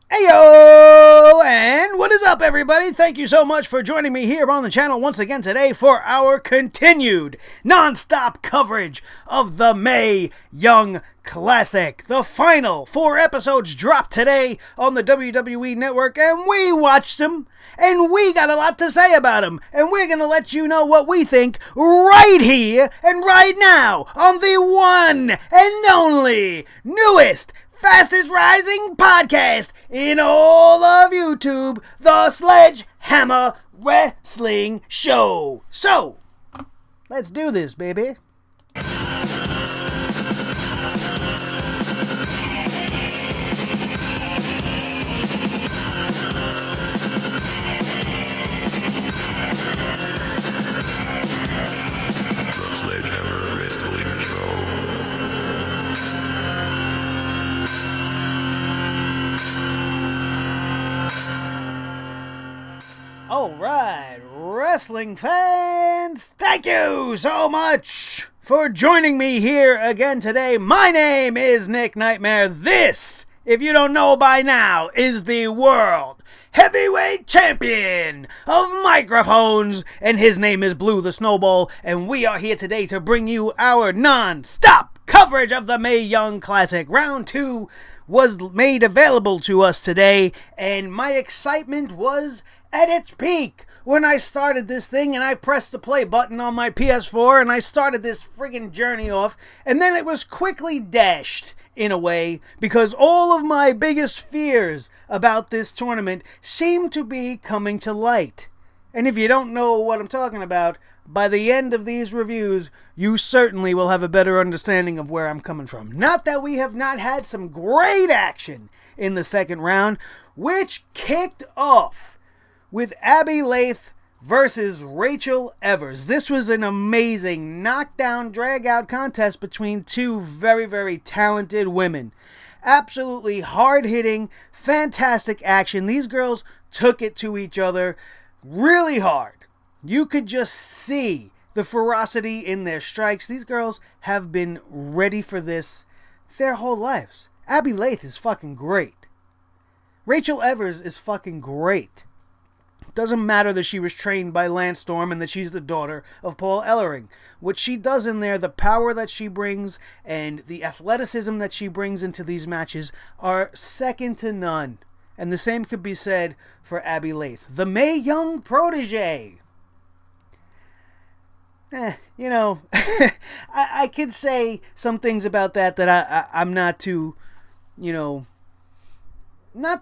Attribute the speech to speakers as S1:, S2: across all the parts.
S1: Heyo! And what is up, everybody? Thank you so much for joining me here on the channel once again today for our continued non-stop coverage of the Mae Young Classic. The final 4 episodes dropped today on the WWE Network, and we watched them, and we got a lot to say about them, and we're going to let you know what we think right here and right now on the one and only newest fastest rising podcast in all of YouTube, the Sledgehammer Wrestling Show. So, let's do this, baby.
S2: The Sledgehammer Wrestling Show.
S1: Alright, wrestling fans, thank you so much for joining me here again today. My name is Nick Nightmare. This, if you don't know by now, is the World Heavyweight Champion of Microphones, and his name is Blue the Snowball, and we are here today to bring you our non-stop coverage of the Mae Young Classic. Round 2 was made available to us today, and my excitement was at its peak when I started this thing and I pressed the play button on my PS4 and I started this friggin' journey off, and then it was quickly dashed in a way because all of my biggest fears about this tournament seem to be coming to light. And if you don't know what I'm talking about, by the end of these reviews, you certainly will have a better understanding of where I'm coming from. Not that we have not had some great action in the second round, which kicked off with Abby Lathe versus Rachel Evers. This was an amazing knockdown, drag-out contest between two very, very talented women. Absolutely hard-hitting, fantastic action. These girls took it to each other really hard. You could just see the ferocity in their strikes. These girls have been ready for this their whole lives. Abby Lathe is fucking great. Rachel Evers is fucking great. Doesn't matter that she was trained by Lance Storm and that she's the daughter of Paul Ellering. What she does in there, the power that she brings, and the athleticism that she brings into these matches are second to none. And the same could be said for Abby Lathe, the Mae Young protege. I could say some things about that I'm not too, not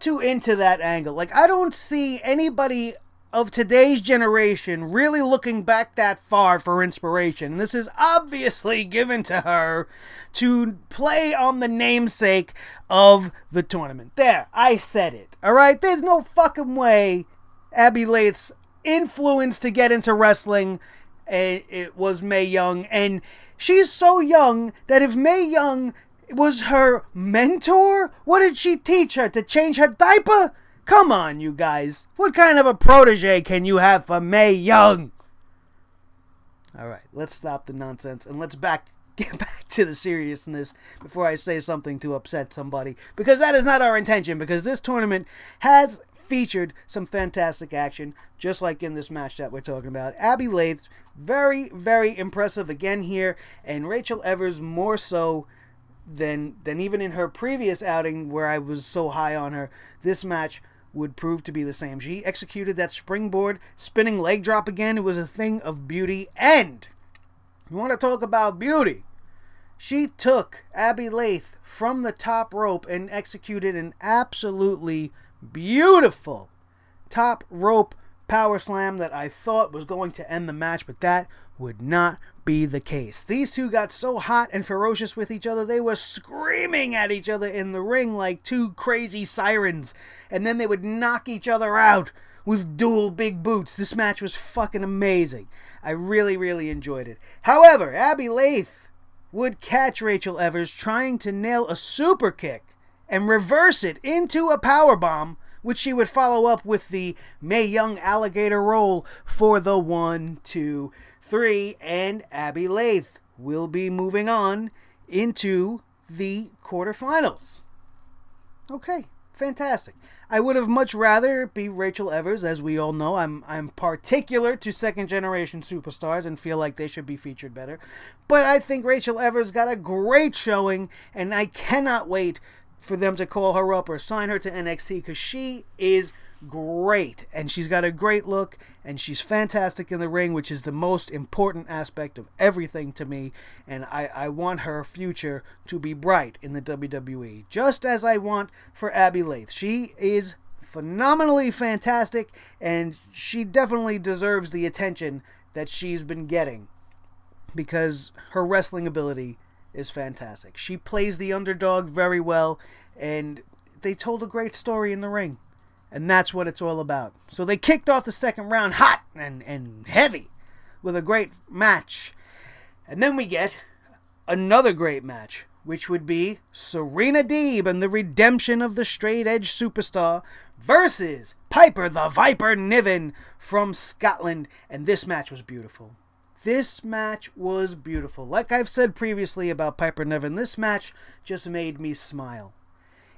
S1: too into that angle. Like, I don't see anybody of today's generation really looking back that far for inspiration. And this is obviously given to her to play on the namesake of the tournament. There, I said it. Alright? There's no fucking way Abby Lathe's influence to get into wrestling, it was Mae Young. And she's so young that if Mae Young was her mentor, what did she teach her? To change her diaper? Come on, you guys. What kind of a protege can you have for Mae Young? Alright, let's stop the nonsense and let's get back to the seriousness before I say something to upset somebody. Because that is not our intention, because this tournament has featured some fantastic action, just like in this match that we're talking about. Abby Lathe, very, very impressive again here, and Rachel Evers more so than even in her previous outing where I was so high on her. This match would prove to be the same. She executed that springboard spinning leg drop again. It was a thing of beauty. And you want to talk about beauty? She took Abby Lathe from the top rope and executed an absolutely beautiful top rope power slam that I thought was going to end the match, but that would not be the case. These two got so hot and ferocious with each other, they were screaming at each other in the ring like two crazy sirens, and then they would knock each other out with dual big boots. This match was fucking amazing. I really, really enjoyed it. However, Abby Lathe would catch Rachel Evers trying to nail a super kick and reverse it into a powerbomb, which she would follow up with the Mae Young alligator roll for the 1, 2, 3, and Abby Lathe will be moving on into the quarterfinals. Okay, fantastic. I would have much rather be Rachel Evers, as we all know. I'm particular to second generation superstars and feel like they should be featured better. But I think Rachel Evers got a great showing, and I cannot wait for them to call her up or sign her to NXT, because she is great, and she's got a great look, and she's fantastic in the ring, which is the most important aspect of everything to me, and I want her future to be bright in the WWE, just as I want for Abby Lathe. She is phenomenally fantastic, and she definitely deserves the attention that she's been getting, because her wrestling ability is fantastic. She plays the underdog very well, and they told a great story in the ring. And that's what it's all about. So they kicked off the second round hot and heavy with a great match. And then we get another great match, which would be Serena Deeb and the redemption of the straight edge superstar versus Piper the Viper Niven from Scotland. And this match was beautiful. This match was beautiful. Like I've said previously about Piper Niven, this match just made me smile.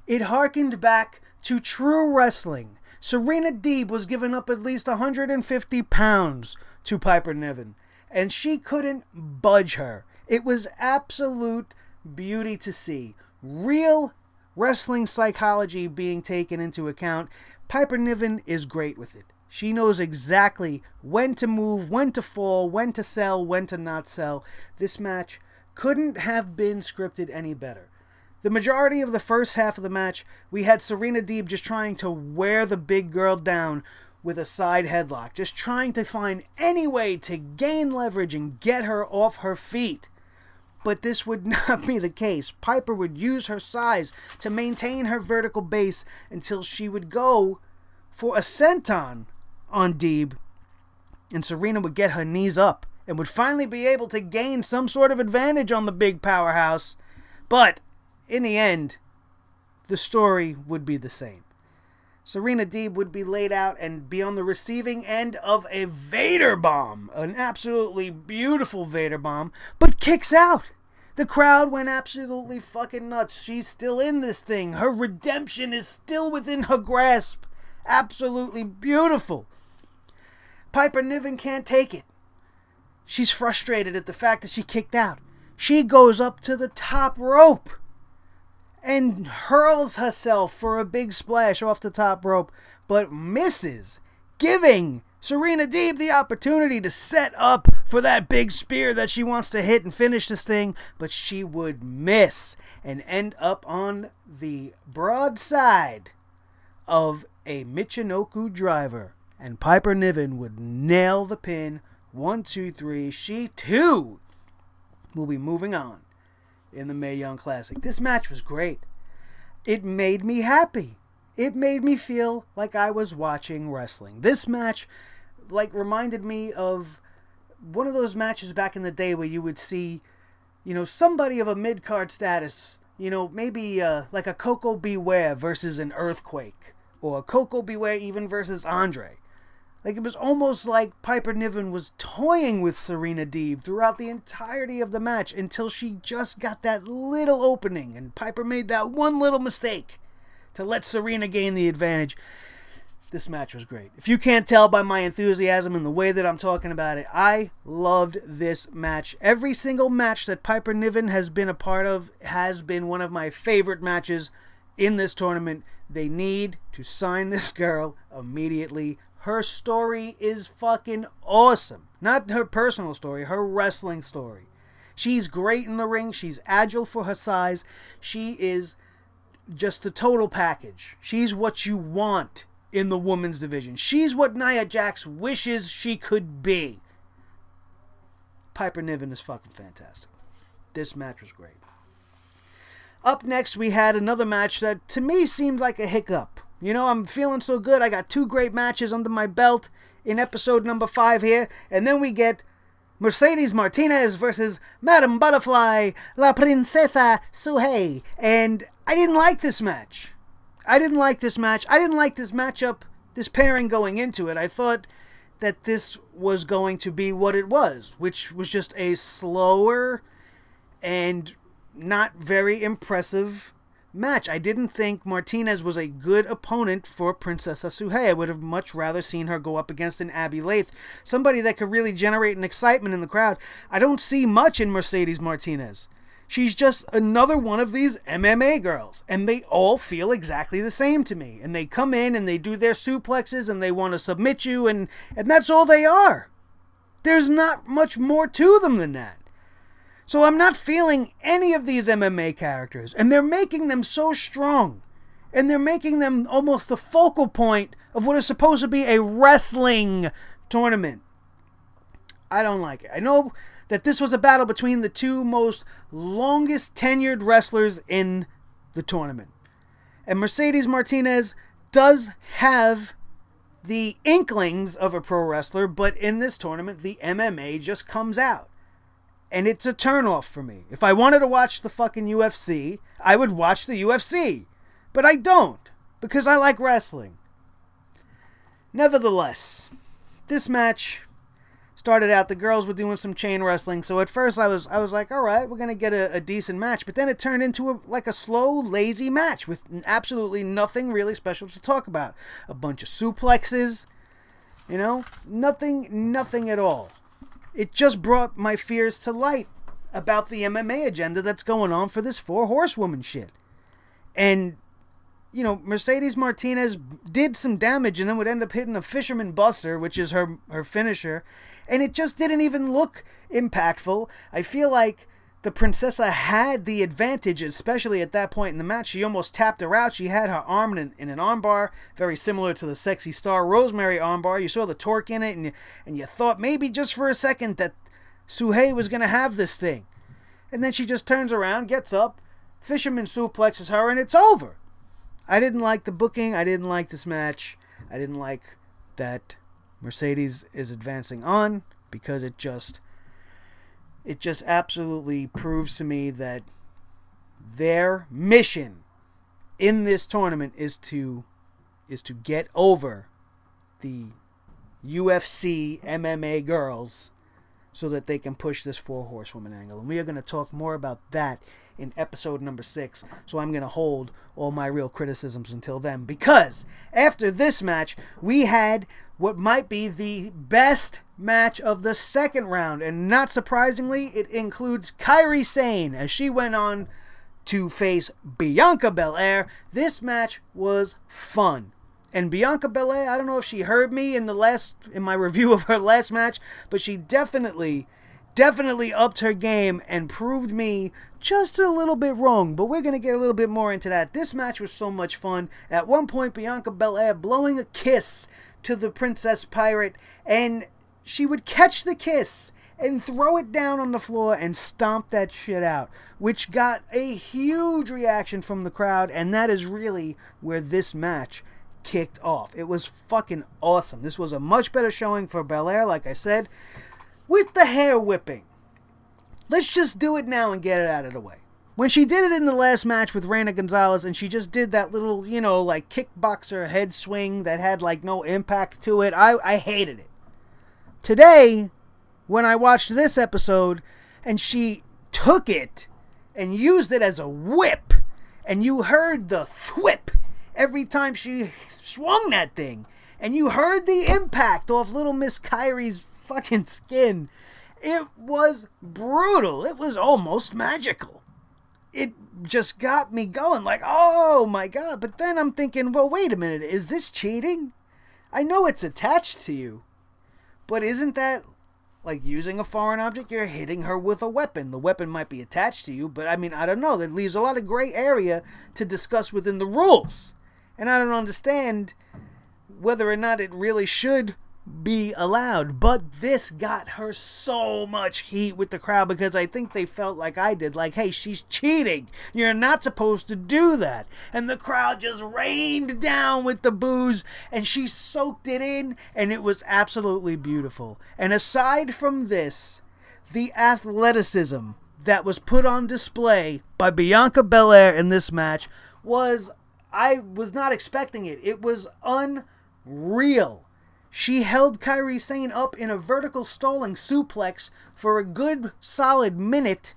S1: It harkened back to true wrestling. Serena Deeb was giving up at least 150 pounds to Piper Niven, and she couldn't budge her. It was absolute beauty to see. Real wrestling psychology being taken into account. Piper Niven is great with it. She knows exactly when to move, when to fall, when to sell, when to not sell. This match couldn't have been scripted any better. The majority of the first half of the match, we had Serena Deeb just trying to wear the big girl down with a side headlock, just trying to find any way to gain leverage and get her off her feet. But this would not be the case. Piper would use her size to maintain her vertical base until she would go for a senton on Deeb, and Serena would get her knees up and would finally be able to gain some sort of advantage on the big powerhouse. But in the end, the story would be the same. Serena Deeb would be laid out and be on the receiving end of a Vader bomb. An absolutely beautiful Vader bomb, but kicks out. The crowd went absolutely fucking nuts. She's still in this thing. Her redemption is still within her grasp. Absolutely beautiful. Piper Niven can't take it. She's frustrated at the fact that she kicked out. She goes up to the top rope and hurls herself for a big splash off the top rope, but misses, giving Serena Deeb the opportunity to set up for that big spear that she wants to hit and finish this thing, but she would miss and end up on the broad side of a Michinoku driver, and Piper Niven would nail the pin. 1, 2, 3. She too will be moving on in the Mae Young Classic. This match was great. It made me happy. It made me feel like I was watching wrestling. This match reminded me of one of those matches back in the day where you would see, somebody of a mid-card status, maybe like a Coco Beware versus an Earthquake, or Coco Beware even versus Andre. It was almost like Piper Niven was toying with Serena Deeb throughout the entirety of the match until she just got that little opening, and Piper made that one little mistake to let Serena gain the advantage. This match was great. If you can't tell by my enthusiasm and the way that I'm talking about it, I loved this match. Every single match that Piper Niven has been a part of has been one of my favorite matches in this tournament. They need to sign this girl immediately. Her story is fucking awesome. Not her personal story, her wrestling story. She's great in the ring. She's agile for her size. She is just the total package. She's what you want in the women's division. She's what Nia Jax wishes she could be. Piper Niven is fucking fantastic. This match was great. Up next, we had another match that to me seemed like a hiccup. I'm feeling so good. I got 2 great matches under my belt in episode number 5 here. And then we get Mercedes Martinez versus Madame Butterfly, La Princesa Suhei. And I didn't like this match. I didn't like this matchup, this pairing going into it. I thought that this was going to be what it was, which was just a slower and not very impressive match. I didn't think Martinez was a good opponent for Princessa Suhei. I would have much rather seen her go up against an Abby Lathe, somebody that could really generate an excitement in the crowd. I don't see much in Mercedes Martinez. She's just another one of these MMA girls, and they all feel exactly the same to me. And they come in and they do their suplexes and they want to submit you, and that's all they are. There's not much more to them than that. So I'm not feeling any of these MMA characters, and they're making them so strong, and they're making them almost the focal point of what is supposed to be a wrestling tournament. I don't like it. I know that this was a battle between the two most longest tenured wrestlers in the tournament. And Mercedes Martinez does have the inklings of a pro wrestler, but in this tournament, the MMA just comes out. And it's a turnoff for me. If I wanted to watch the fucking UFC, I would watch the UFC. But I don't, because I like wrestling. Nevertheless, this match started out, the girls were doing some chain wrestling, so at first I was like, alright, we're going to get a decent match. But then it turned into a slow, lazy match with absolutely nothing really special to talk about. A bunch of suplexes, nothing at all. It just brought my fears to light about the MMA agenda that's going on for this 4 horsewoman shit. And, Mercedes Martinez did some damage and then would end up hitting a Fisherman Buster, which is her finisher. And it just didn't even look impactful. I feel like the Princessa had the advantage, especially at that point in the match. She almost tapped her out. She had her arm in an armbar, very similar to the Sexy Star Rosemary armbar. You saw the torque in it, and you thought maybe just for a second that Suhei was going to have this thing. And then she just turns around, gets up, Fisherman suplexes her, and it's over. I didn't like the booking. I didn't like this match. I didn't like that Mercedes is advancing on, because it just absolutely proves to me that their mission in this tournament is to get over the UFC MMA girls so that they can push this 4 horsewoman angle. And we are going to talk more about that in episode number 6. So I'm going to hold all my real criticisms until then, because after this match, we had what might be the best match of the second round. And not surprisingly, it includes Kyrie Seine as she went on to face Bianca Belair. This match was fun. And Bianca Belair, I don't know if she heard me in my review of her last match, but she definitely upped her game and proved me just a little bit wrong. But we're going to get a little bit more into that. This match was so much fun. At one point, Bianca Belair blowing a kiss to the Princess Pirate, and she would catch the kiss and throw it down on the floor and stomp that shit out, which got a huge reaction from the crowd, and that is really where this match kicked off. It was fucking awesome. This was a much better showing for Belair, like I said, with the hair whipping. Let's just do it now and get it out of the way. When she did it in the last match with Reina Gonzalez, and she just did that little, like kickboxer head swing that had like no impact to it, I hated it. Today, when I watched this episode, and she took it and used it as a whip, and you heard the thwip every time she swung that thing, and you heard the impact off little Miss Kyrie's fucking skin, it was brutal. It was almost magical. It just got me going like, oh my god. But then I'm thinking, well, wait a minute, is this cheating? I know it's attached to you, but isn't that like using a foreign object? You're hitting her with a weapon. The weapon might be attached to you, but I mean, I don't know. That leaves a lot of gray area to discuss within the rules. And I don't understand whether or not it really should be allowed. But this got her so much heat with the crowd, because I think they felt like I did. Like, hey, she's cheating. You're not supposed to do that. And the crowd just rained down with the boos, and she soaked it in, and it was absolutely beautiful. And aside from this, the athleticism that was put on display by Bianca Belair in this match I was not expecting it. It was unreal. She held Kyrie Seine up in a vertical stalling suplex for a good solid minute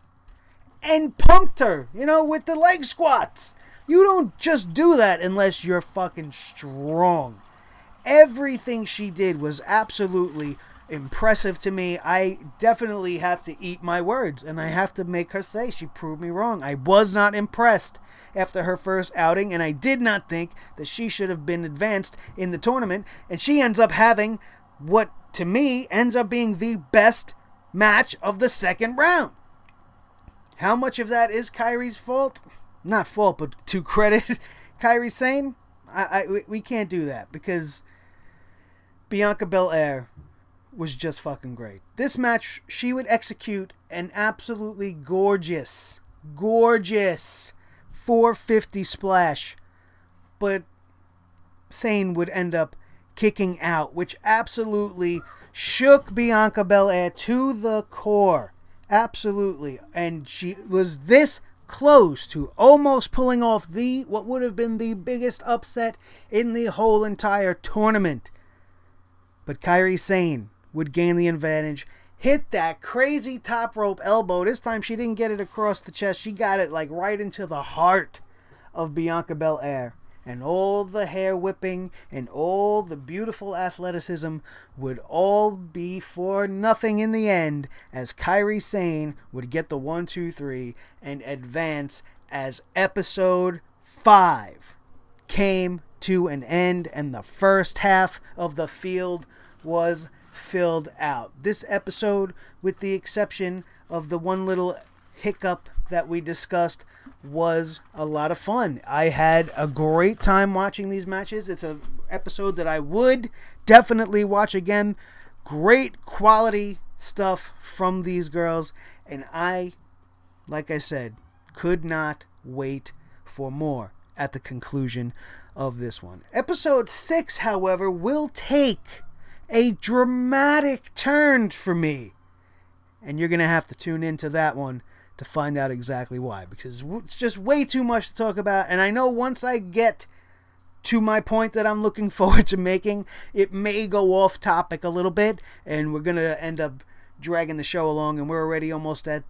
S1: and pumped her, with the leg squats. You don't just do that unless you're fucking strong. Everything she did was absolutely impressive to me. I definitely have to eat my words, and I have to make her say she proved me wrong. I was not impressed after her first outing, and I did not think that she should have been advanced in the tournament, and she ends up having what, to me, ends up being the best match of the second round. How much of that is Kyrie's fault? Not fault, but to credit Kyrie Seine? We can't do that, because Bianca Belair was just fucking great. This match, she would execute an absolutely gorgeous 450 splash, but Seine would end up kicking out, which absolutely shook Bianca Belair to the core. Absolutely. And she was this close to almost pulling off what would have been the biggest upset in the whole entire tournament. But Kyrie Seine would gain the advantage, hit that crazy top rope elbow. This time she didn't get it across the chest. She got it like right into the heart of Bianca Belair. And all the hair whipping and all the beautiful athleticism would all be for nothing in the end, as Kyrie Seine would get the 1, 2, 3 and advance as episode 5 came to an end, and the first half of the field was filled out. This episode, with the exception of the one little hiccup that we discussed, was a lot of fun. I had a great time watching these matches. It's an episode that I would definitely watch again. Great quality stuff from these girls, and I, like I said, could not wait for more at the conclusion of this one. Episode 6, however, will take a dramatic turn for me, and you're going to have to tune into that one to find out exactly why, because it's just way too much to talk about. And I know once I get to my point that I'm looking forward to making, it may go off topic a little bit, and we're going to end up dragging the show along, and we're already almost at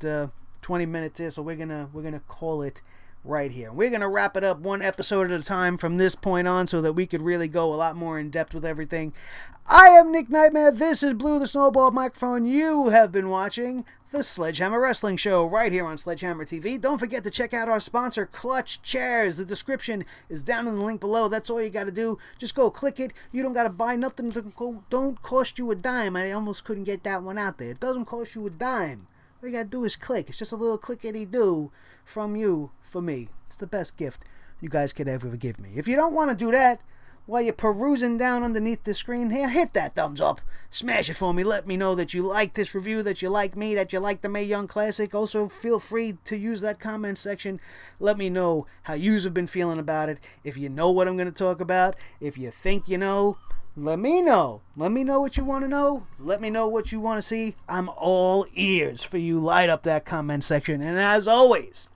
S1: 20 minutes here, so we're gonna call it right here. We're going to wrap it up one episode at a time from this point on, so that we could really go a lot more in depth with everything. I am Nick Nightmare. This is Blue the Snowball Microphone. You have been watching the Sledgehammer Wrestling Show right here on Sledgehammer TV. Don't forget to check out our sponsor, Clutch Chairs. The description is down in the link below. That's all you got to do. Just go click it. You don't got to buy nothing. Don't cost you a dime. I almost couldn't get that one out there. It doesn't cost you a dime. All you got to do is click. It's just a little clickety-do from you for me. It's the best gift you guys could ever give me. If you don't want to do that, while you're perusing down underneath the screen here, hit that thumbs up. Smash it for me. Let me know that you like this review, that you like me, that you like the Mae Young Classic. Also, feel free to use that comment section. Let me know how yous have been feeling about it. If you know what I'm going to talk about, if you think you know, let me know. Let me know what you want to know. Let me know what you want to see. I'm all ears for you. Light up that comment section. And as always,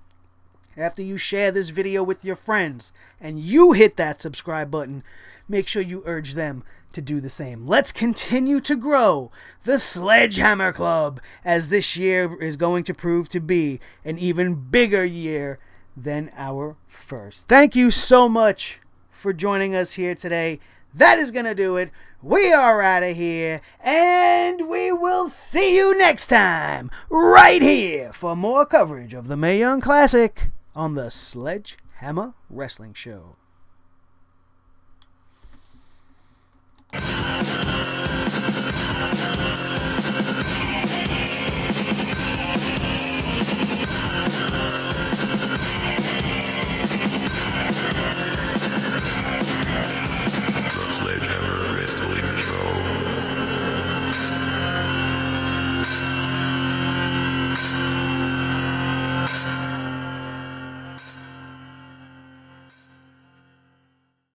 S1: after you share this video with your friends and you hit that subscribe button, make sure you urge them to do the same. Let's continue to grow the Sledgehammer Club, as this year is going to prove to be an even bigger year than our first. Thank you so much for joining us here today. That is going to do it. We are out of here, and we will see you next time right here for more coverage of the Mae Young Classic on the Sledgehammer Wrestling Show.